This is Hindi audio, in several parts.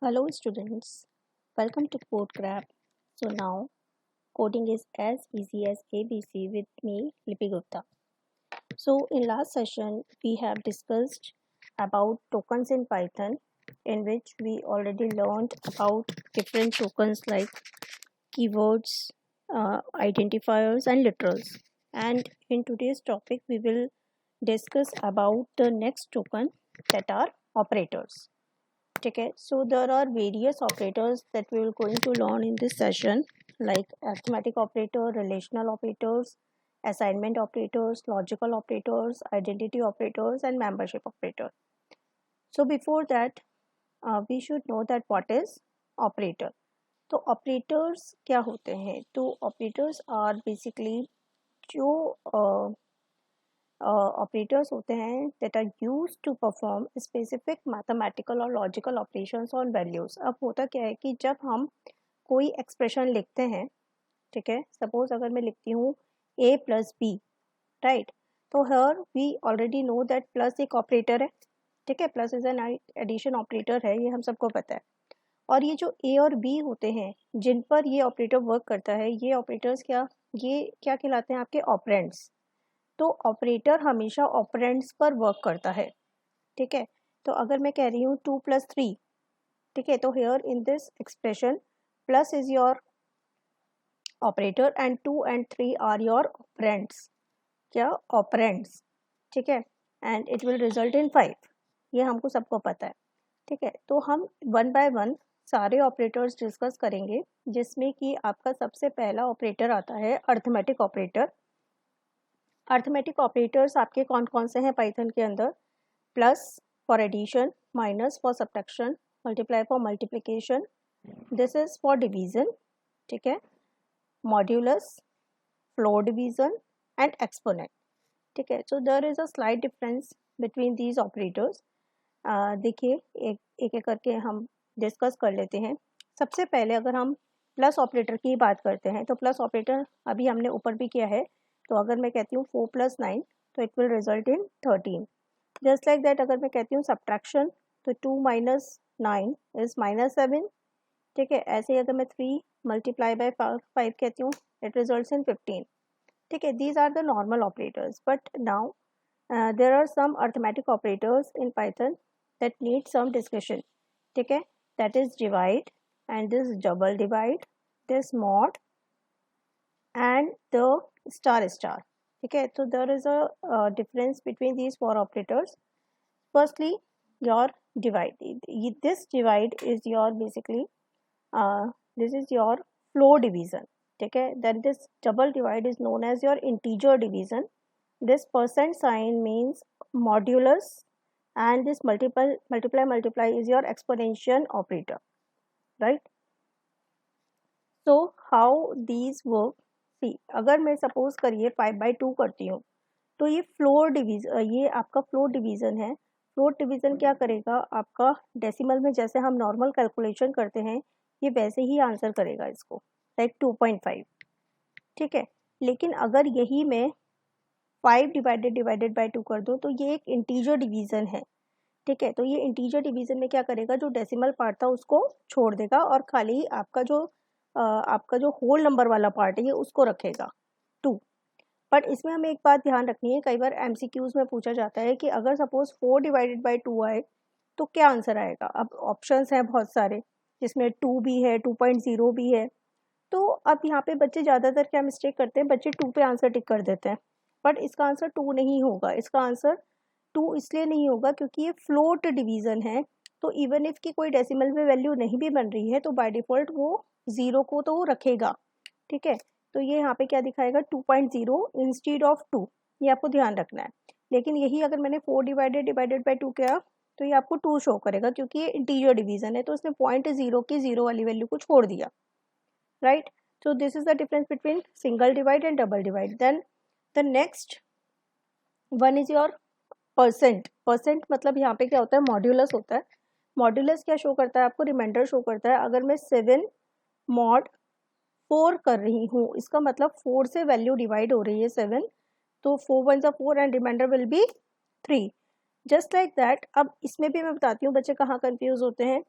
Hello students, welcome to CodeCrab. So now coding is as easy as ABC with me Lipi Gupta. So in last session we have discussed about tokens in Python, in which we already learned about different tokens like keywords, identifiers and literals. And in today's topic we will discuss about the next token, that are operators. Okay, so there are various operators that we will going to learn in this session, like arithmetic operator, relational operators, assignment operators, logical operators, identity operators and membership operator. So before that we should know that what is operator. तो operators क्या होते हैं? तो operators are basically जो operators होते हैं that are used to perform specific mathematical और logical operations on values. अब होता क्या है कि जब हम कोई expression लिखते हैं, ठीक है, suppose अगर मैं लिखती हूँ a plus b, right, तो here we already know that plus एक operator है, ठीक है, plus is an addition operator है, ये हम सबको पता है. और ये जो a और b होते हैं जिन पर ये ऑपरेटर वर्क करता है, ये ऑपरेटर्स ये क्या कहलाते हैं? आपके ऑपरेंड्स. तो ऑपरेटर हमेशा ऑपरेंड्स पर वर्क करता है, ठीक है. तो अगर मैं कह रही हूँ 2 + 3, ठीक है, तो here in this expression plus is your operator and 2 and 3 are your operands. क्या? ऑपरेंड्स, ठीक है. And it will result in 5, ये हमको सबको पता है, ठीक है. तो हम वन बाय वन सारे ऑपरेटर्स डिस्कस करेंगे, जिसमें कि आपका सबसे पहला ऑपरेटर आता है अर्थमेटिक ऑपरेटर. अर्थमेटिक ऑपरेटर्स आपके कौन कौन से हैं पाइथन के अंदर? Plus for addition, minus for subtraction, multiply for multiplication, this is for division, ठीक है, modulus, floor division and exponent, ठीक है. So there is a slight difference between these operators. देखिए एक एक करके हम डिस्कस कर लेते हैं. सबसे पहले अगर हम प्लस ऑपरेटर की बात करते हैं, तो प्लस ऑपरेटर अभी हमने ऊपर भी किया है. तो अगर मैं कहती हूँ 4 + 9, तो it will result in 13. Just like that अगर मैं कहती हूँ सब्ट्रैक्शन, तो 2 - 9 इज -7, ठीक है. ऐसे ही अगर मैं 3 × 5 कहती हूँ, इट रिजल्ट्स इन 15, ठीक है. These are the normal operators. But now there are some arithmetic operators in Python that need some discussion, ठीक है. That is divide and this double divide, this mod and the star star, ठीक है. So there is a difference between these four operators. Firstly, your divide. This divide is your basically this is your floor division, ठीक है. Then this double divide is known as your integer division. This percent sign means modulus and this multiply is your exponential operator, right? So how these work? See, अगर मैं suppose करिए 5/2 करती हूँ, तो ये फ्लोर डिवीजन, ये आपका फ्लोर डिवीजन है. फ्लोर डिवीजन क्या करेगा? आपका डेसिमल में जैसे हम नॉर्मल कैलकुलेशन करते हैं, ये वैसे ही आंसर करेगा इसको, लाइक 2.5, ठीक है. लेकिन अगर यही मैं 5 डिवाइडेड बाय 2 कर दो, तो ये एक इंटीजर डिवीजन है, ठीक है. तो ये इंटीजर डिवीजन में क्या करेगा? जो डेसिमल पार्ट था उसको छोड़ देगा और खाली आपका जो होल नंबर वाला पार्ट है ये उसको रखेगा 2. बट इसमें हमें एक बात ध्यान रखनी है, कई बार एमसीक्यूज में पूछा जाता है कि अगर सपोज 4 डिवाइडेड बाय 2 आए तो क्या आंसर आएगा? अब ऑप्शंस हैं बहुत सारे, जिसमें 2 भी है, 2.0 भी है. तो अब यहाँ पे बच्चे ज़्यादातर क्या मिस्टेक करते हैं? बच्चे 2 पे आंसर टिक कर देते हैं, बट इसका आंसर 2 नहीं होगा. इसका आंसर 2 इसलिए नहीं होगा क्योंकि ये फ्लोट डिवीजन है. तो इवन इफ की कोई डेसिमल में वैल्यू नहीं भी बन रही है, तो बाय डिफॉल्ट वो 0 को तो वो रखेगा, ठीक है. तो ये यहाँ पे क्या दिखाएगा? 2.0 इंस्टीड ऑफ 2, ये आपको ध्यान रखना है. लेकिन यही अगर मैंने 4 डिवाइडेड बाय 2 किया, तो ये आपको 2 शो करेगा क्योंकि ये इंटीजर डिवीजन है, तो उसने 0.0 की 0 वाली वैल्यू को छोड़ दिया, right? So this is the difference between single divide and double divide. Then the next one is your percent. मतलब यहाँ पे क्या होता है? मॉड्यूलस होता है. मॉड्यूलस क्या शो करता है आपको? रिमाइंडर शो करता है. अगर मैं 7 mod 4 कर रही हूँ, इसका मतलब 4 से वैल्यू डिवाइड हो रही है 7, तो 4 1 4 and reminder will be 3. Just like that. अब इसमें भी मैं बताती हूँ बच्चे कहाँ कंफ्यूज होते हैं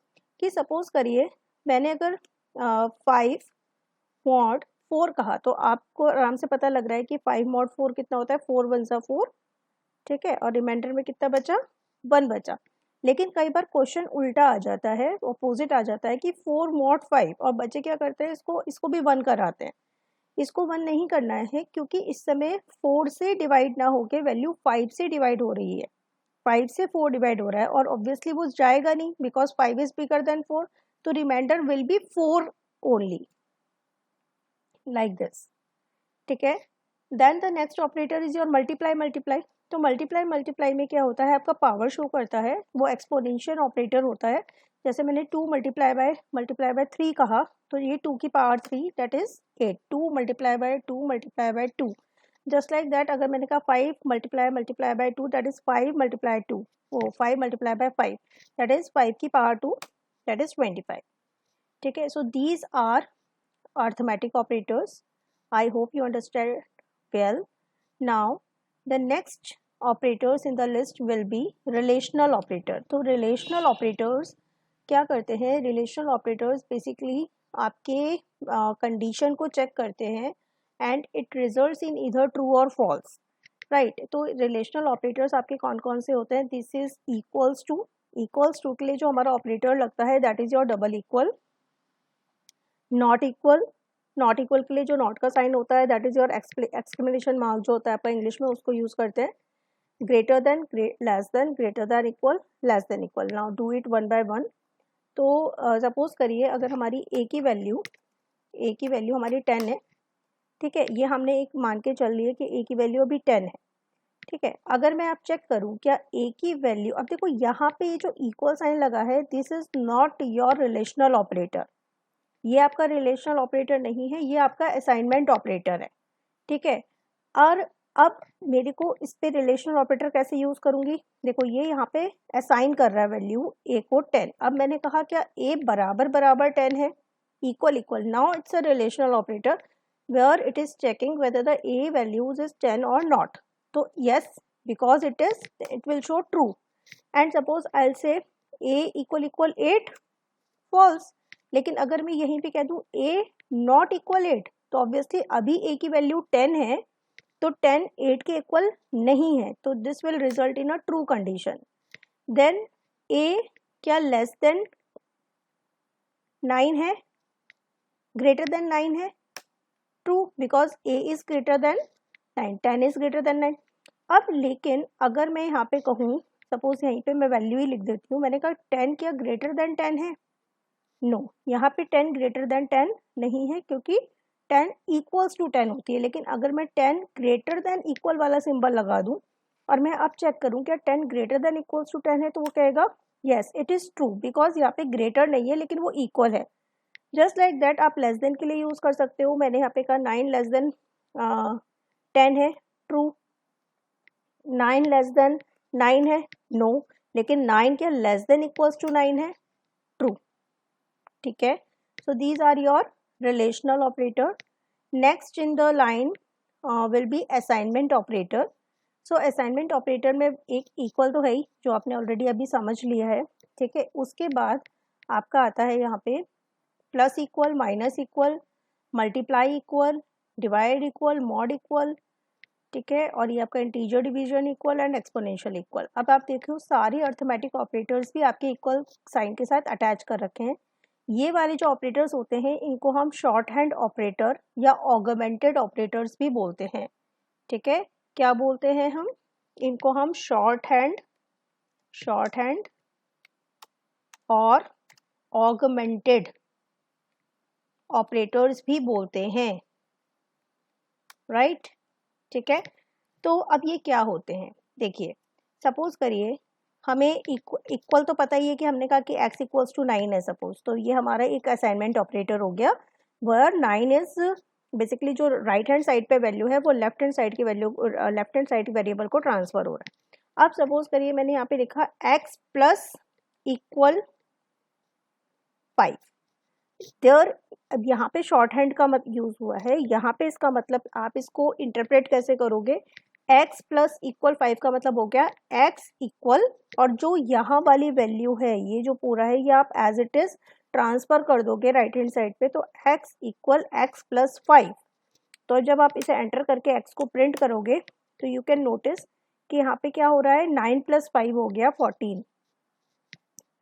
कि सपोज करिए मैंने अगर 5 मॉड 4 कहा, तो आपको आराम से पता लग रहा है कि 5 मॉड 4 कितना होता है, 4 1 सा 4, ठीक है, और रिमाइंडर में कितना बचा, 1 बचा। लेकिन कई बार क्वेश्चन उल्टा आ जाता है, ऑपोजिट आ जाता है कि 4 मॉड 5, और बच्चे क्या करते हैं, इसको भी 1 कराते हैं। इसको 1 नहीं करना है क्योंकि इस समय 4 से डिवाइड ना होके वैल्यू 5 से डिवाइड हो रही है, 5 से 4 डिवाइड हो रहा है, और ऑब्वियसली वो जाएगा नहीं बिकॉज 5 इज बिगर देन 4, तो reminder will be 4 only, like this, ठीक है। Then the next operator is your multiply multiply. तो मल्टीप्लाई मल्टीप्लाई में क्या होता है, आपका पावर शो करता है, वो एक्सपोनेंशियल ऑपरेटर होता है। जैसे मैंने 2 मल्टीप्लाई बाय 3 कहा, तो ये 2 की power 3 that is 8, 2 multiply by 2, just like that. अगर मैंने कहा 5 multiply by 2 that is 5 multiply 2, वो 5 मल्टीप्लाई बाय 5 दैट इज 5 की पावर 2 दैट इज 25, ठीक है। So these are arithmetic operators. I hope you understand well. Now the next operators in the list will be relational operator. तो relational operators क्या करते हैं, relational operators basically आपके condition को check करते हैं and it results in either true or false, right? तो relational operators आपके कौन कौन से होते हैं, this is equals to के लिए जो हमारा operator लगता है that is your double equal, not equal के लिए जो नॉट का साइन होता है that is your exclamation mark जो होता है आपका इंग्लिश में, उसको यूज करते हैं। Greater than, less than, greater than equal, less than equal. Now do it one by one. तो सपोज करिए अगर हमारी ए की वैल्यू हमारी 10 है, ठीक है, ये हमने एक मान के चल रही है कि ए की वैल्यू अभी 10 है, ठीक है। अगर मैं आप चेक करूं क्या ए की वैल्यू, अब देखो यहाँ पे ये जो इक्वल साइन लगा है this is not your relational operator, ये आपका रिलेशनल ऑपरेटर नहीं है, ये आपका असाइनमेंट ऑपरेटर है, ठीक है। और अब मेरे को इस पे रिलेशनल ऑपरेटर कैसे यूज करूंगी, देखो ये यहाँ पे असाइन कर रहा है वैल्यू ए को 10। अब मैंने कहा क्या ए बराबर बराबर 10 है, equal equal, now it's a relational operator where it is checking whether the a values is 10 और नॉट। तो yes, because it will show true. And suppose I will say a equal equal 8, false. लेकिन अगर मैं यहीं पे कह दूं a नॉट इक्वल 8, तो ऑब्वियसली अभी a की वैल्यू 10 है, तो 10 8 के इक्वल नहीं है, तो this will result in a true condition. Then a क्या लेस देन 9 है, ग्रेटर देन 9 है, true, because a is greater than 9, 10 is greater than 9। अब लेकिन अगर मैं यहाँ पे कहूँ, सपोज यहीं पे मैं वैल्यू ही लिख देती हूँ, मैंने कहा 10 क्या ग्रेटर देन 10 है, नो यहाँ पे 10 ग्रेटर देन 10 नहीं है क्योंकि 10 इक्वल्स टू 10 होती है। लेकिन अगर मैं 10 ग्रेटर देन इक्वल वाला सिंबल लगा दूं और मैं अब चेक करूं क्या 10 ग्रेटर देन इक्वल्स टू 10 है, तो वो कहेगा yes it is true, because यहाँ पे ग्रेटर नहीं है लेकिन वो इक्वल है। जस्ट लाइक दैट आप लेस देन के लिए यूज कर सकते हो। मैंने यहाँ पे कहा 9 लेस देन 10 है, ट्रू। 9 लेस देन 9 है, नो, लेकिन 9 क्या लेस देन इक्वल्स टू 9 है, ट्रू, ठीक है। So these are your relational operator. Next in the line will be assignment operator. So assignment operator में एक इक्वल तो है ही, जो आपने ऑलरेडी अभी समझ लिया है, ठीक है। उसके बाद आपका आता है यहाँ पे plus equal, minus equal, multiply equal, divide equal, mod equal, ठीक है, और ये आपका integer division equal and exponential equal. अब आप देखो सारी अर्थमेटिक ऑपरेटर्स भी आपके इक्वल साइन के साथ अटैच कर रखे हैं। ये वाले जो ऑपरेटर्स होते हैं इनको हम शॉर्ट हैंड ऑपरेटर या ऑगमेंटेड ऑपरेटर्स भी बोलते हैं, ठीक है। क्या बोलते हैं हम इनको, हम शॉर्ट हैंड और ऑगमेंटेड ऑपरेटर्स भी बोलते हैं, राइट, ठीक है। तो अब ये क्या होते हैं, देखिए सपोज करिए हमें इक्वल तो पता ही है कि हमने कहा कि x इक्वल्स टू 9 है सपोज, तो ये हमारा एक असाइनमेंट ऑपरेटर हो गया वेयर 9 इज बेसिकली जो राइट हैंड साइड पे वैल्यू है वो लेफ्ट हैंड साइड की value, left hand side variable को ट्रांसफर हो रहा है। अब सपोज करिए मैंने यहाँ पे लिखा x प्लस इक्वल 5, देयर अब यहाँ पे शॉर्ट हैंड का यूज हुआ है, यहाँ पे इसका मतलब आप इसको इंटरप्रेट कैसे करोगे, x प्लस इक्वल 5 का मतलब हो गया x इक्वल, और जो यहाँ वाली वैल्यू है ये जो पूरा है ये आप एज इट इज ट्रांसफर कर दोगे राइट हैंड साइड पे, तो x इक्वल x प्लस 5। तो जब आप इसे एंटर करके x को प्रिंट करोगे तो यू कैन नोटिस कि यहाँ पे क्या हो रहा है, 9 प्लस 5 हो गया 14।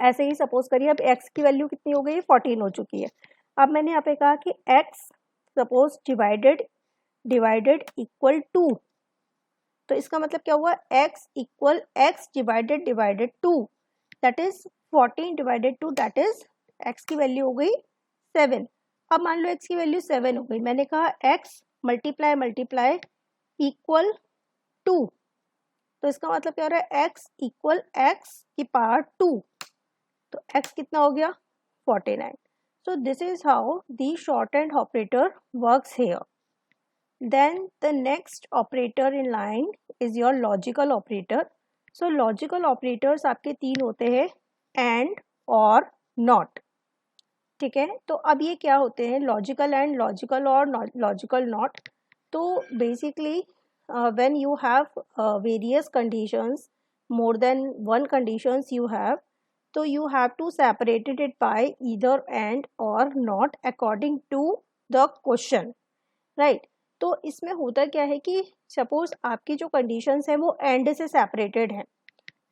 ऐसे ही सपोज करिए अब x की वैल्यू कितनी हो गई, 14 हो चुकी है। अब मैंने यहाँ पे कहा कि x सपोज डिवाइडेड इक्वल 2, तो इसका मतलब क्या हुआ, x equal x divided 2, that is 14 divided 2, that is x की वैल्यू हो गई 7। अब मान लो x की वैल्यू 7 हो गई, मैंने कहा x मल्टीप्लाई इक्वल 2, तो इसका मतलब क्या हो रहा है, x इक्वल x की पावर 2, तो x कितना हो गया 49। So this is how the shorthand operator works here. Then the next operator in line is your logical operator. So logical operators आपके तीन होते हैं, and, or, not. ठीक है, तो अब ये क्या होते हैं, लॉजिकल एंड, लॉजिकल और, लॉजिकल नॉट। तो basically when you have various conditions, more than one conditions you have, तो you have to separate it by either and or not according to the question, right? तो इसमें होता क्या है कि सपोज आपकी जो कंडीशंस है वो एंड से सेपरेटेड है,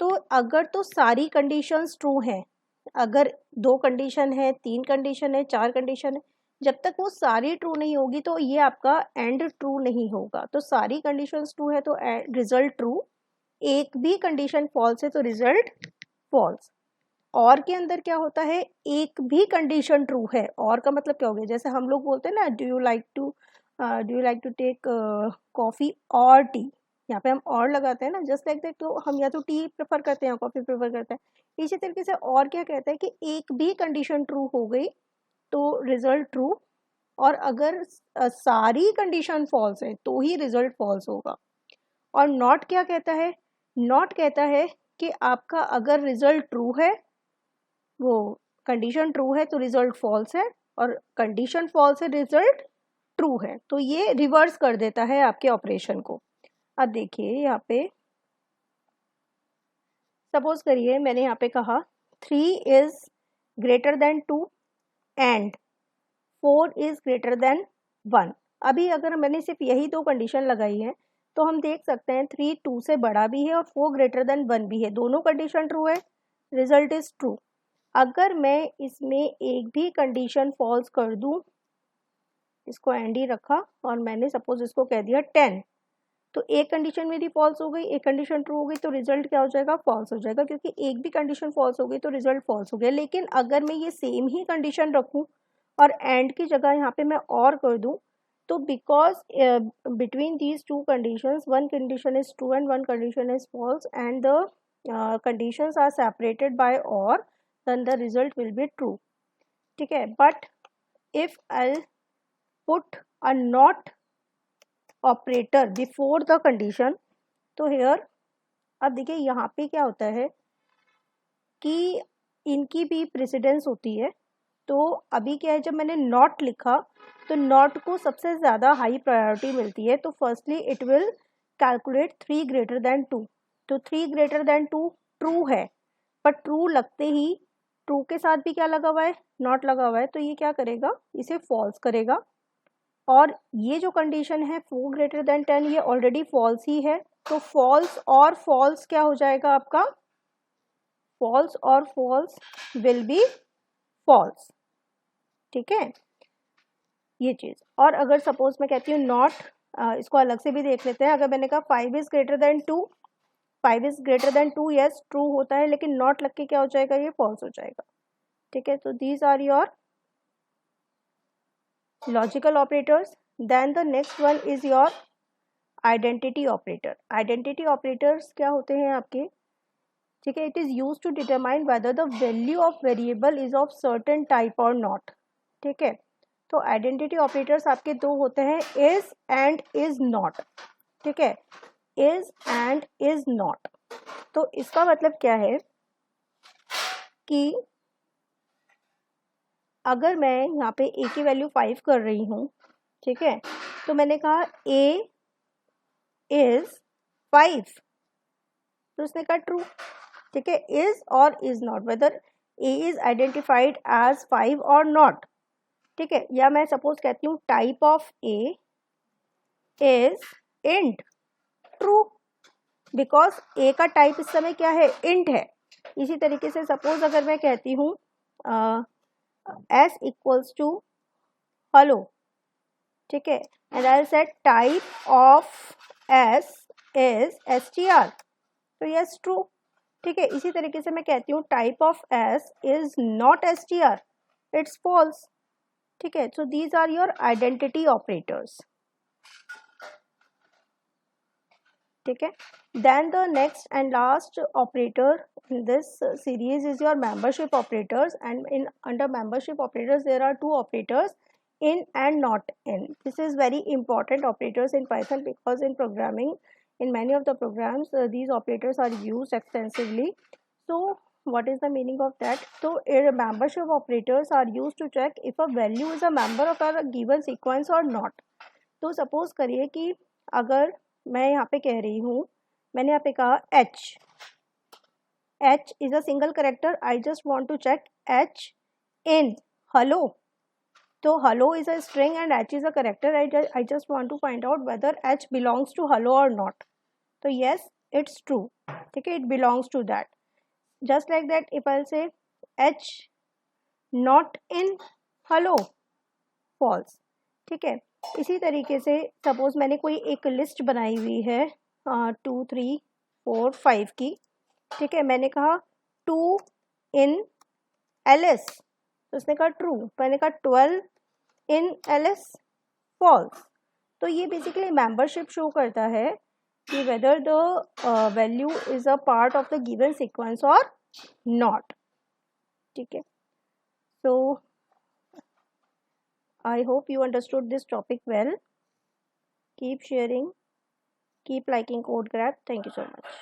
तो अगर तो सारी कंडीशंस ट्रू हैं, अगर 2 कंडीशन है, 3 कंडीशन है, 4 कंडीशन है, जब तक वो सारी ट्रू नहीं होगी तो ये आपका एंड ट्रू नहीं होगा। तो सारी कंडीशंस ट्रू है तो रिजल्ट ट्रू, एक भी कंडीशन फॉल्स है तो रिजल्ट फॉल्स। और के अंदर क्या होता है, एक भी कंडीशन ट्रू है, और का मतलब क्या हो गया, जैसे हम लोग बोलते हैं ना, do you like to take coffee और टी, यहाँ पे हम और लगाते हैं ना, जस्ट लाइक दैट, तो हम या तो टी प्रेफर करते हैं या कॉफ़ी प्रेफर करते हैं। इसी तरीके से और क्या कहता है कि एक भी कंडीशन ट्रू हो गई तो रिजल्ट ट्रू, और अगर सारी कंडीशन फॉल्स है तो ही रिजल्ट फॉल्स होगा। और नॉट क्या कहता है, नॉट कहता है कि आपका अगर रिजल्ट ट्रू है, वो कंडीशन ट्रू है तो रिजल्ट फॉल्स है, और कंडीशन फॉल्स है रिजल्ट ट्रू है, तो ये रिवर्स कर देता है आपके ऑपरेशन को। अब देखिए यहाँ पे सपोज करिए मैंने यहाँ पे कहा 3 is greater then 2 and 4 is greater then 1। अभी अगर मैंने सिर्फ यही 2 कंडीशन लगाई है तो हम देख सकते हैं 3 2 से बड़ा भी है और 4 ग्रेटर देन 1 भी है, दोनों कंडीशन ट्रू है, रिजल्ट इज ट्रू। अगर मैं इसमें एक भी कंडीशन फॉल्स कर दूं, इसको एंड ही रखा और मैंने सपोज इसको कह दिया 10, तो एक कंडीशन मेरी फॉल्स हो गई, एक कंडीशन ट्रू हो गई, तो रिजल्ट क्या हो जाएगा, फॉल्स हो जाएगा, क्योंकि एक भी कंडीशन फॉल्स हो गई तो रिजल्ट फॉल्स हो गया। लेकिन अगर मैं ये सेम ही कंडीशन रखूं और एंड की जगह यहाँ पे मैं और कर दूं, तो because between these two conditions one condition is true and one condition is false and the conditions are separated by or, then the result will be true. ठीक है, but if I put a not operator before the condition, तो हेयर अब देखिए यहाँ पे क्या होता है कि इनकी भी प्रेसिडेंस होती है। तो अभी क्या है, जब मैंने नॉट लिखा तो नॉट को सबसे ज़्यादा हाई प्रायोरिटी मिलती है, तो firstly it will calculate 3 greater than 2, तो 3 ग्रेटर देन 2 ट्रू है, पर ट्रू लगते ही ट्रू के साथ भी क्या लगा हुआ है, नॉट लगा हुआ है, तो ये क्या करेगा, इसे फॉल्स करेगा। और ये जो कंडीशन है 4 ग्रेटर देन 10 ये ऑलरेडी फॉल्स ही है, तो फॉल्स और फॉल्स क्या हो जाएगा आपका, फॉल्स और फॉल्स विल बी फॉल्स। ठीक है, ये चीज़। और अगर सपोज मैं कहती हूँ नॉट, इसको अलग से भी देख लेते हैं। अगर मैंने कहा 5 is greater then 2, 5 is greater then 2 yes true होता है, लेकिन नॉट लग के क्या हो जाएगा, ये फॉल्स हो जाएगा। ठीक है, तो these are your logical operators. Then the next one is your identity operator. Identity operators क्या होते हैं आपके, ठीक है, it is use to determine whether the value of variable is of certain type और नॉट। ठीक है, तो आइडेंटिटी ऑपरेटर्स आपके दो होते हैं, इज एंड इज नॉट। ठीक है, इज एंड इज नॉट। तो इसका मतलब क्या है कि अगर मैं यहाँ पे a की वैल्यू 5 कर रही हूँ, ठीक है, तो मैंने कहा a इज 5, तो उसने कहा ट्रू। ठीक है, इज और is not, whether a is identified as 5 और नॉट। ठीक है, या मैं सपोज कहती हूँ type of A is int, true, because A का टाइप इस समय क्या है, इंट है। इसी तरीके से सपोज अगर मैं कहती हूँ एस इक्वल्स टू हेलो, ठीक है, and I said type of s is str, तो यस ट्रू। ठीक है, इसी तरीके से मैं कहती हूँ type of s is not str, it's false. ठीक है, so these are your identity operators. ठीक है, then the next and last operator in this series is your membership operators, and in under membership operators there are two operators, in and not in. This is very important operators in Python, because in programming, in many of the programs, these operators are used extensively. So what is the meaning of that? So membership operators are used to check if a value is a member of a given sequence or not. तो suppose करिए कि अगर मैं यहाँ पे कह रही हूँ, मैंने यहाँ पे कहा h is a single character, I just want to check h in hello, तो hello is a string and h is a character, I just want to find out whether h belongs to hello or not. तो yes, it's true. ठीक है, it belongs to that. Just like that, if I'll say h not in hello, false. ठीक है, इसी तरीके से सपोज मैंने कोई एक लिस्ट बनाई हुई है 2 3 4 5 की। ठीक है, मैंने कहा 2 in एलिस, तो उसने कहा ट्रू। मैंने कहा 12 in एलिस, फॉल्स। तो ये बेसिकली मेंबरशिप शो करता है कि weather the value is a part of the given sequence और नॉट। ठीक है, so I hope you understood this topic well. Keep sharing, keep liking CodeGrab. Thank you so much.